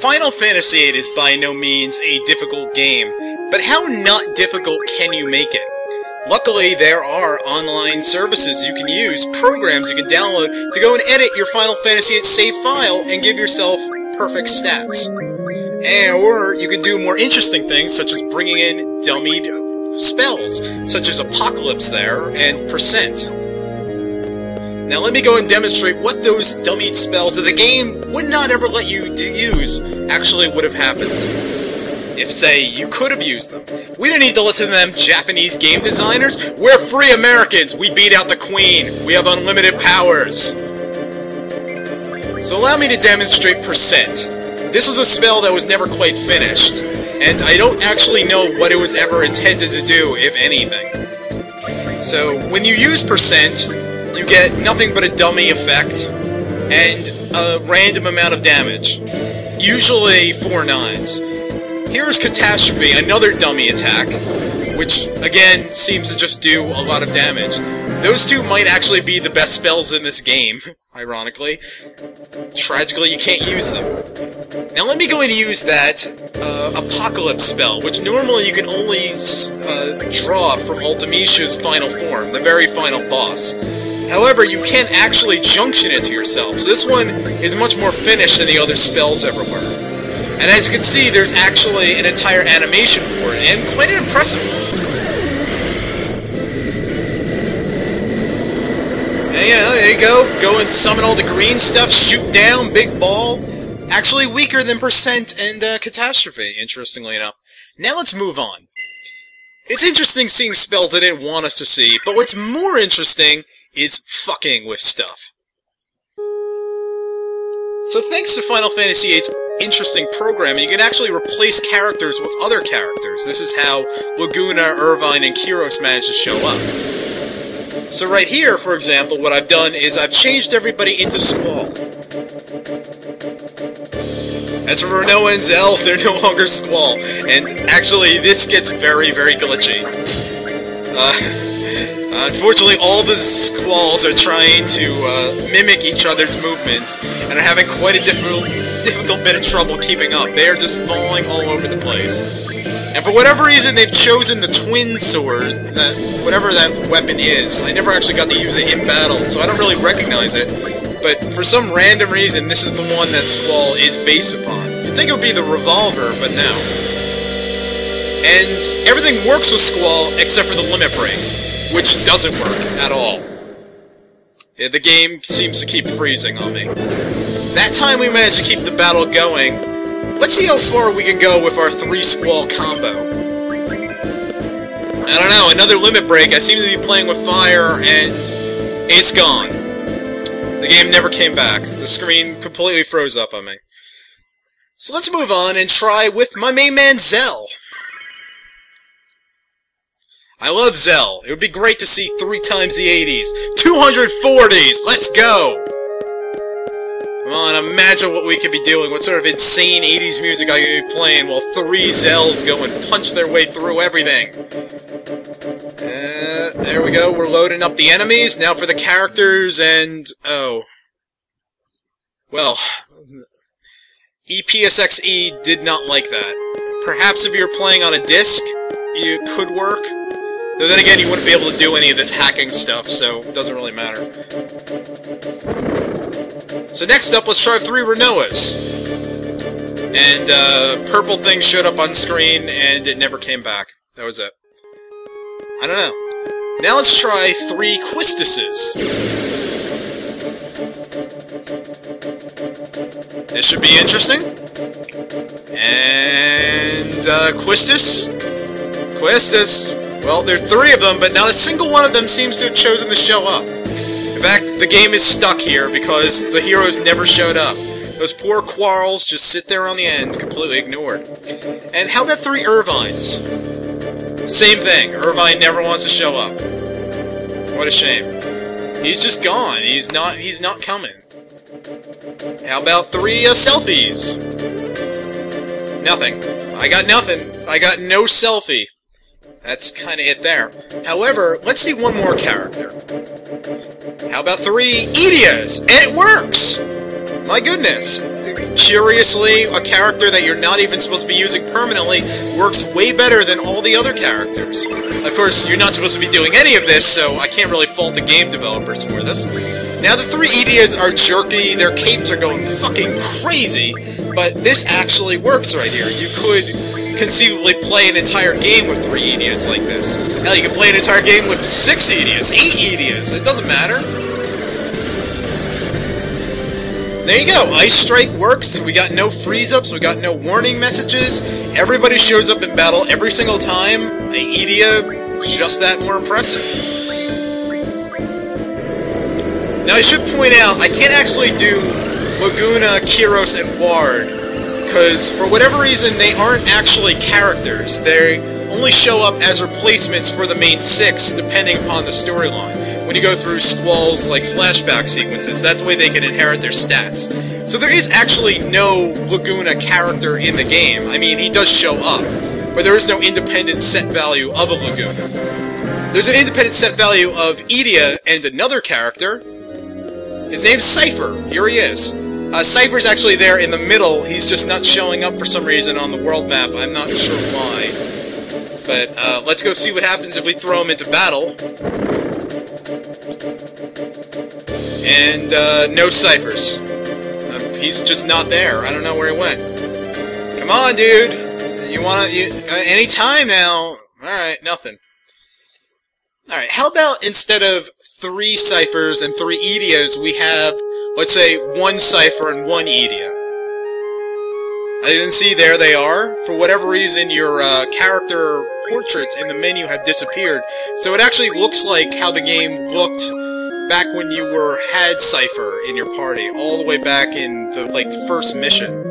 Final Fantasy VIII is by no means a difficult game, but how not difficult can you make it? Luckily, there are online services you can use, programs you can download to go and edit your Final Fantasy VIII save file and give yourself perfect stats. Or you can do more interesting things, such as bringing in dummied spells, such as Apocalypse there and Percent. Now let me go and demonstrate what those dummied spells that the game would not ever let you use actually would have happened. If, say, you could have used them. We don't need to listen to them Japanese game designers. We're free Americans! We beat out the Queen! We have unlimited powers! So allow me to demonstrate Percent. This was a spell that was never quite finished, and I don't actually know what it was ever intended to do, if anything. So, when you use Percent, you get nothing but a dummy effect, and a random amount of damage. Usually 4 9s. Here's Catastrophe, another dummy attack, which, again, seems to just do a lot of damage. Those two might actually be the best spells in this game, ironically. Tragically, you can't use them. Now let me go and use that Apocalypse spell, which normally you can only draw from Ultimecia's final form, the very final boss. However, you can't actually junction it to yourself, so this one is much more finished than the other spells ever were. And as you can see, there's actually an entire animation for it, and quite an impressive one. And, you know, there you go. Go and summon all the green stuff, shoot down, big ball. Actually weaker than Percent and Catastrophe, interestingly enough. Now let's move on. It's interesting seeing spells they didn't want us to see, but what's more interesting is fucking with stuff. So thanks to Final Fantasy VIII's interesting programming, you can actually replace characters with other characters. This is how Laguna, Irvine, and Kyros managed to show up. So right here, for example, what I've done is I've changed everybody into Squall. As for Renoa and Zell, they're no longer Squall, and actually this gets very, very glitchy. Unfortunately, all the Squalls are trying to mimic each other's movements, and are having quite a difficult bit of trouble keeping up. They are just falling all over the place. And for whatever reason, they've chosen the twin sword, whatever that weapon is. I never actually got to use it in battle, so I don't really recognize it. But for some random reason, this is the one that Squall is based upon. You'd think it would be the revolver, but no. And everything works with Squall except for the limit break, which doesn't work at all. Yeah, the game seems to keep freezing on me. That time we managed to keep the battle going. Let's see how far we can go with our 3 Squall combo. I don't know, another limit break. I seem to be playing with fire, and it's gone. The game never came back. The screen completely froze up on me. So let's move on and try with my main man, Zell. I love Zell. It would be great to see 3 times the 80s. 240s! Let's go! Come on, imagine what we could be doing. What sort of insane 80s music I could be playing while 3 Zells go and punch their way through everything. There we go. We're loading up the enemies. Now for the characters and... oh. Well, EPSXE did not like that. Perhaps if you're playing on a disc, it could work. Though then again, you wouldn't be able to do any of this hacking stuff, so it doesn't really matter. So next up, let's try 3 Renoas. And, purple thing showed up on screen, and it never came back. That was it. I don't know. Now let's try 3 Quistuses. This should be interesting. And, Quistis? Quistis! Well, there are 3 of them, but not a single one of them seems to have chosen to show up. In fact, the game is stuck here because the heroes never showed up. Those poor Quarrels just sit there on the end, completely ignored. And how about 3 Irvines? Same thing. Irvine never wants to show up. What a shame. He's just gone. He's not coming. How about 3 selfies? Nothing. I got nothing. I got no selfie. That's kind of it there. However, let's see one more character. How about 3 Edias? And it works! My goodness! Curiously, a character that you're not even supposed to be using permanently works way better than all the other characters. Of course, you're not supposed to be doing any of this, so I can't really fault the game developers for this. Now, the 3 Edias are jerky, their capes are going fucking crazy, but this actually works right here. You could conceivably play an entire game with 3 Edias like this. Hell, you can play an entire game with 6 Edias, 8 Edias, it doesn't matter. There you go, Ice Strike works, we got no freeze-ups, we got no warning messages, everybody shows up in battle every single time. The Edia, just that more impressive. Now I should point out, I can't actually do Laguna, Kiros, and Ward, because for whatever reason they aren't actually characters. They only show up as replacements for the main 6, depending upon the storyline. When you go through Squall's, like, flashback sequences, that's the way they can inherit their stats. So there is actually no Laguna character in the game. I mean, he does show up, but there is no independent set value of a Laguna. There's an independent set value of Edia and another character. His name's Cypher. Here he is. Cypher's actually there in the middle. He's just not showing up for some reason on the world map. I'm not sure why. But let's go see what happens if we throw him into battle. And no Cyphers. He's just not there. I don't know where he went. Come on, dude. You wanna... any time now. Alright, nothing. Alright, how about instead of 3 Cyphers and 3 Edias, we have, let's say, 1 Cypher and 1 Edia. I didn't see, there they are. For whatever reason, your character portraits in the menu have disappeared. So it actually looks like how the game looked back when you had Cypher in your party, all the way back in the, like, first mission.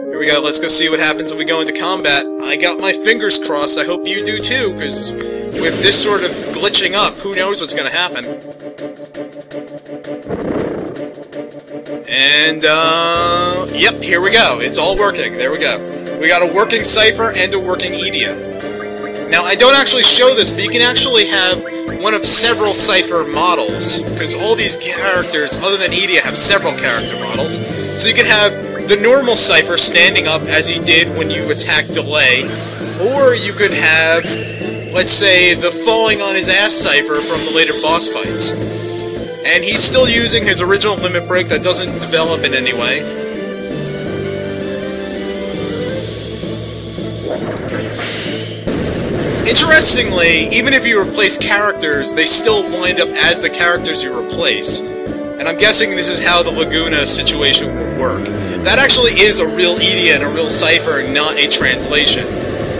Here we go, let's go see what happens when we go into combat. I got my fingers crossed, I hope you do too, because with this sort of glitching up, who knows what's gonna happen. And, yep, here we go. It's all working. There we go. We got a working Cypher and a working Edia. Now, I don't actually show this, but you can actually have one of several Cypher models, because all these characters, other than Edia, have several character models. So you can have the normal Cypher standing up as he did when you attack Delay, or you could have, let's say, the falling on his ass Cypher from the later boss fights. And he's still using his original limit break that doesn't develop in any way. Interestingly, even if you replace characters, they still wind up as the characters you replace. And I'm guessing this is how the Laguna situation will work. That actually is a real Edia and a real Cypher, and not a translation.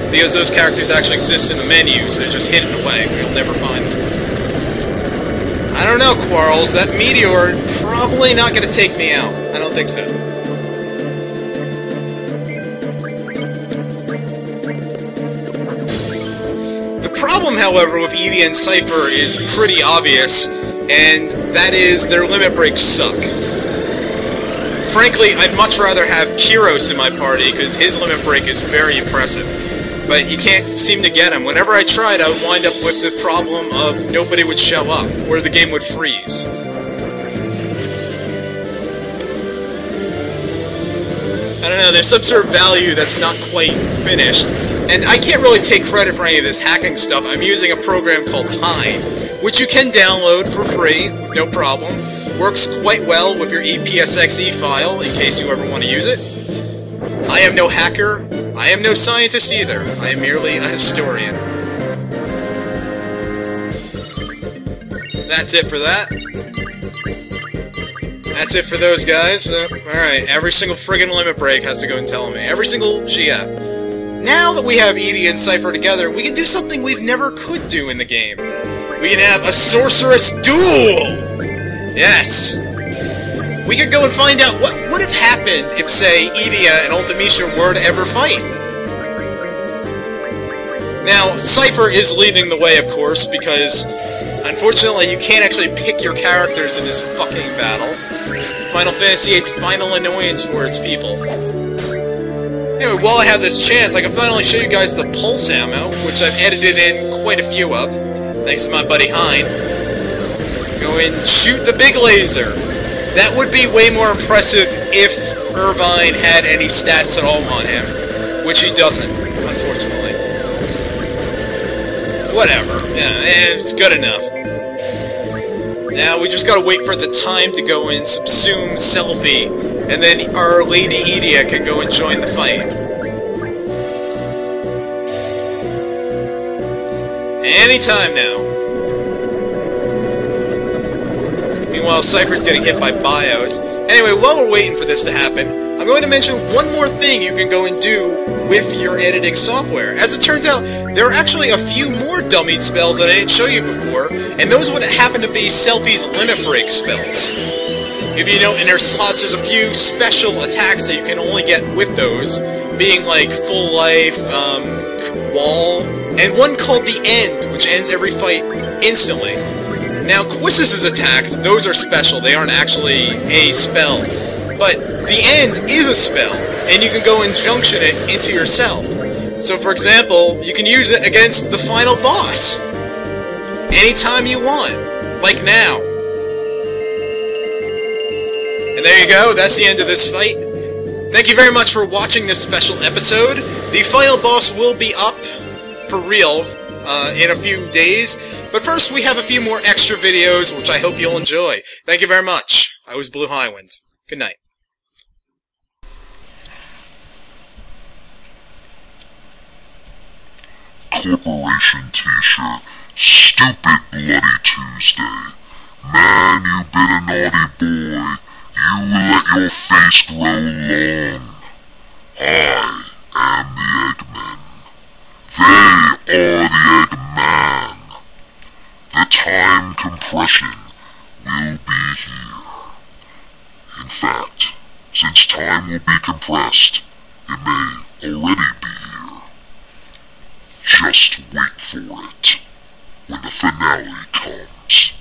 Because those characters actually exist in the menus, they're just hidden away, you'll never find them. I don't know, Quarles, that meteor probably not gonna take me out. I don't think so. The problem, however, with Edia and Cypher is pretty obvious, and that is their limit breaks suck. Frankly, I'd much rather have Kiros in my party, because his limit break is very impressive. But you can't seem to get him. Whenever I tried, I would wind up with the problem of nobody would show up, or the game would freeze. I don't know, there's some sort of value that's not quite finished. And I can't really take credit for any of this hacking stuff. I'm using a program called Hyne, which you can download for free, no problem. Works quite well with your EPSXE file, in case you ever want to use it. I am no hacker. I am no scientist either. I am merely a historian. That's it for that. That's it for those guys. Alright, every single friggin' limit break has to go and tell me. Every single GF. Now that we have Edia and Cypher together, we can do something we've never could do in the game. We can have a sorceress duel! Yes! We could go and find out what would have happened if, say, Edia and Ultimecia were to ever fight. Now, Cypher is leading the way, of course, because, unfortunately, you can't actually pick your characters in this fucking battle. Final Fantasy VIII's final annoyance for its people. Anyway, while I have this chance, I can finally show you guys the pulse ammo, which I've edited in quite a few of, thanks to my buddy Hyne. Go and shoot the big laser! That would be way more impressive if Irvine had any stats at all on him, which he doesn't, unfortunately. Whatever, yeah, it's good enough. Now we just gotta wait for the time to go and subsume Selphie, and then our Lady Edia can go and join the fight. Anytime now. Meanwhile, Cypher's getting hit by bios. Anyway, while we're waiting for this to happen, I'm going to mention one more thing you can go and do with your editing software. As it turns out, there are actually a few more dummied spells that I didn't show you before, and those would happen to be Selphie's limit break spells. If you know, in their slots, there's a few special attacks that you can only get with those, being like Full Life, Wall, and one called The End, which ends every fight instantly. Now, Quistis' attacks, those are special, they aren't actually a spell. But The End is a spell, and you can go and junction it into yourself. So, for example, you can use it against the final boss. Anytime you want. Like now. And there you go, that's the end of this fight. Thank you very much for watching this special episode. The final boss will be up, for real, in a few days. But first, we have a few more extra videos, which I hope you'll enjoy. Thank you very much. I was Blue Highwind. Good night. Corporation t-shirt. Stupid Bloody Tuesday. Man, you been a naughty boy. You let your face grow long. I am the Eggman. They are the Eggman. The time compression will be here. In fact, since time will be compressed, it may already be here. Just wait for it when the finale comes.